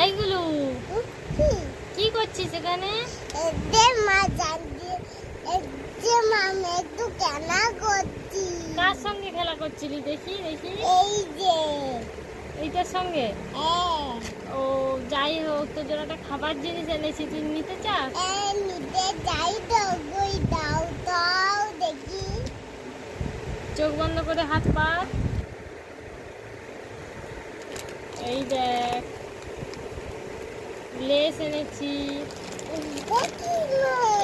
এইগুলো কি করছিস এখানে? কার সঙ্গে খেলা করছিলি? দেখি দেখি। এইটার সঙ্গে? ও যাই হোক, তোর জন্য একটা খাবার জিনিস এনেছি, তুই নিতে চাস? চোখ বন্ধ করে হাত পাত। এই দেখ, লেস এনেছি।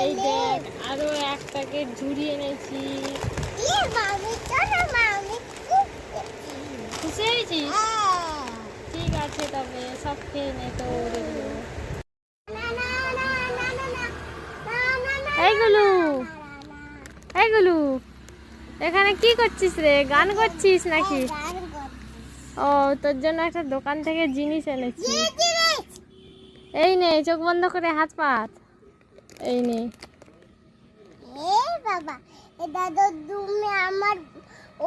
এই দেখ, আরো এক প্যাকেট ঝুড়ি এনেছি। খুশি হয়েছিস? ঠিক আছে, তবে সব খেয়ে নে তোর এগুলো। এইগুলো এইগুলো এখানে কি করছিস রে? গান করছিস নাকি? ও, তোর জন্য একটা দোকান থেকে জিনিস এনেছি। এই নে, চোখ বন্ধ করে হাত পাত। এই নে। বাবা, এটা তো তুমি আমার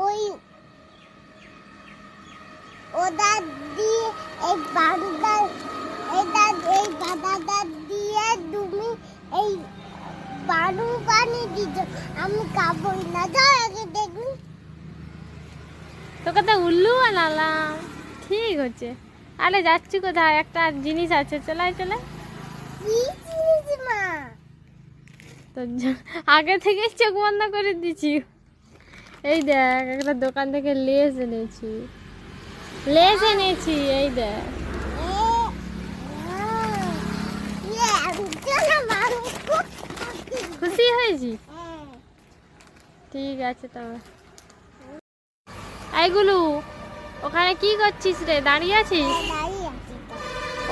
ওই ওটা দিয়ে এই বাঁধা এটা এই বাঁধাটা দিয়ে তুমি এই বালু পানি দিচ্ছ, আমি খাবই না। যাও আগে দেখুন। তোকে তো উল্লু বানালাম। ঠিক হচ্ছে। আরে যাচ্ছি কোথায়? একটা জিনিস আছে, চলাই চলাই। কি জিনিস মা? তোর আগে থেকে চোখ বন্ধ করে দিছি। এই দেখ, একটা দোকান থেকে লেস এনেছি। লেস এনেছি, এই দেখ। খুশি হয়েছি? ঠিক আছে তবে। এইগুলো ওখানে কি করছিস রে? দাঁড়িয়ে আছিস?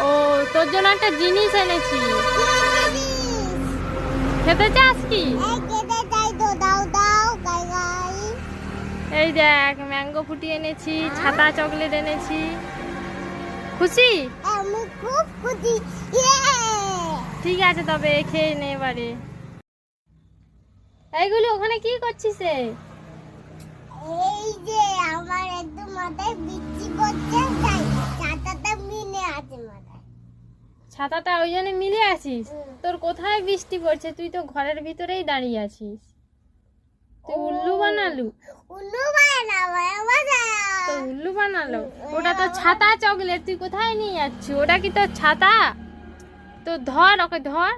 ও, তোর জন্য একটা জিনিস এনেছি। খেতে চাস কি? এই দেখ, ম্যাঙ্গো ফুটি এনেছি, ছাতা চকলেট এনেছি। খুশি? আমি খুব খুশি। ঠিক আছে তবে, খেয়ে নে এবারে। এইগুলো ওখানে কি করছিস রে? এই যে আমার একদম মাথায় বৃষ্টি পড়ছে, তাই ছাতাটা মিলে আছে মাথায়। ছাতাটা ওই জন্য মিলে আছিস? তোর কোথায় বৃষ্টি পড়ছে? তুই তো ঘরের ভিতরেই দাঁড়িয়ে আছিস। তুই উল্লু বানালু। উল্লু বানাবো তো উল্লু বানালো। ওটা তো ছাতা চকলেট, তুই কোথায় নিয়ে যাচ্ছিস? ওটা কি তোর ছাতা? তো ধর, ওকে ধর।